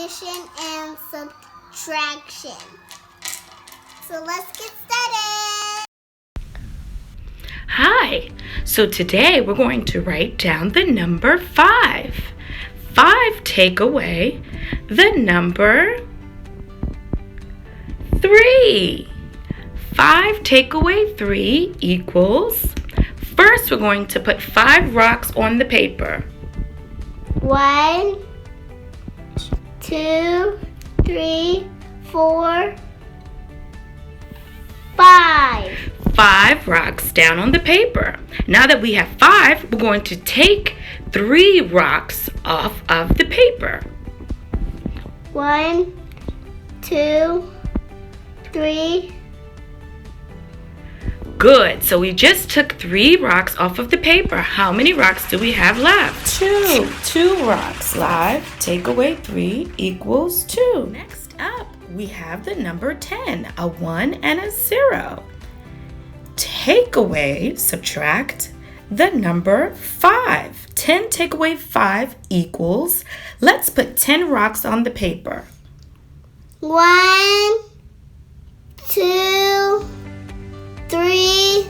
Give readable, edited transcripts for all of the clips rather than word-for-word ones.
addition and subtraction. So let's get started. Hi, so today we're going to write down the number 5. 5 take away the number 3. 5 take away 3 equals, first we're going to put 5 rocks on the paper. 1, 2, 3, 4, 5. 5 rocks down on the paper. Now that we have 5, we're going to take 3 rocks off of the paper. 1, 2, 3. Good. So we just took 3 rocks off of the paper. How many rocks do we have left? 2. 2 rocks. 5 take away 3 equals 2. Next up, we have the number 10, a 1 and a 0. Take away, subtract the number 5. 10 take away 5 equals, let's put 10 rocks on the paper. 1, 2, 3,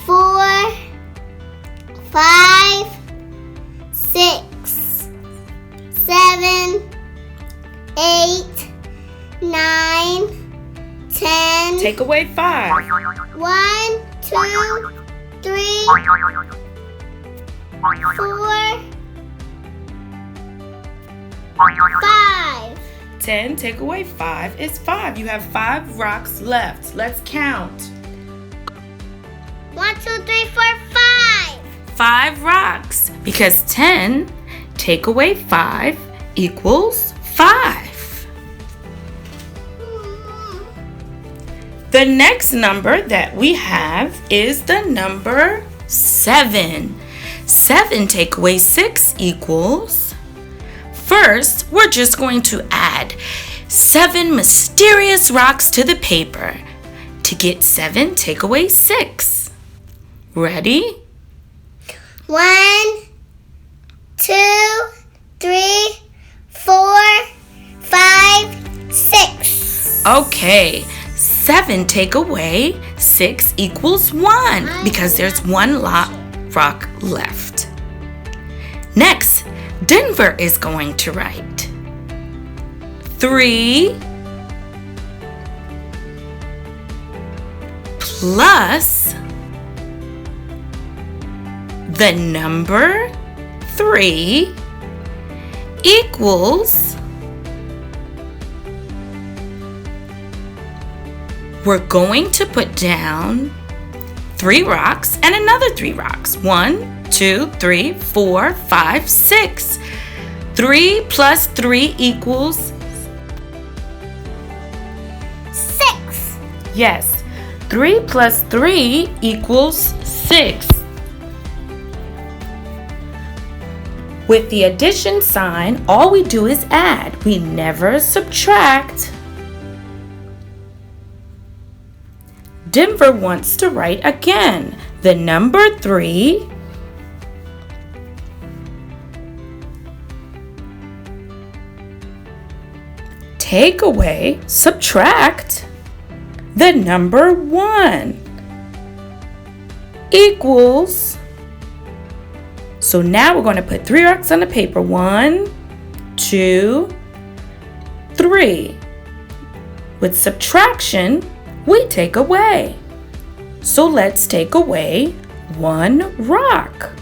4, 5, 6, 7, 8, 9, 10. Take away 5. 1, 2, 3, 4, 5. 10 take away 5 is 5. You have 5 rocks left. Let's count. 1, 2, 3, 4, 5. 5 rocks, because 10 take away 5 equals 5. The next number that we have is the number 7. 7 take away 6 equals, first, we're just going to add 7 mysterious rocks to the paper to get 7 take away 6. Ready? 1, 2, 3, 4, 5, 6. Okay, 7 take away 6 equals 1 because there's 1 rock left. Next, Denver is going to write 3 plus the number 3 equals, we're going to put down 3 rocks and another 3 rocks. 1, 2, 3, 4, 5, 6. 3 plus 3 equals 6. Yes, 3 plus 3 equals 6. With the addition sign, all we do is add. We never subtract. Denver wants to write again the number 3 take away, subtract the number 1 equals, so now we're going to put 3 rocks on the paper. 1, 2, 3. With subtraction, we take away. So let's take away 1 rock.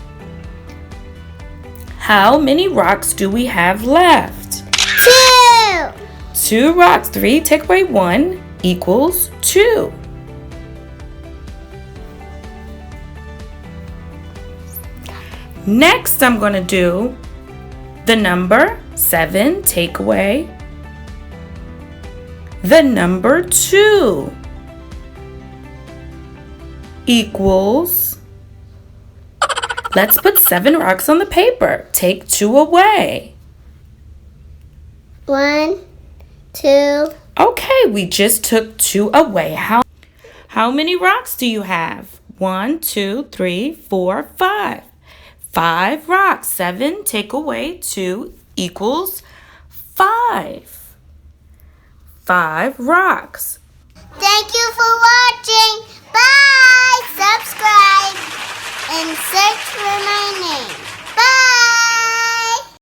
How many rocks do we have left? 2. 2 rocks. 3 take away 1 equals 2. Next, I'm going to do the number 7 take away the number 2 equals, let's put 7 rocks on the paper. Take 2 away. 1, 2. Okay, we just took 2 away. How many rocks do you have? 1, 2, 3, 4, 5. 5 rocks. 7 take away 2 equals 5. 5 rocks. Thank you for watching. Bye. Subscribe and search for my name.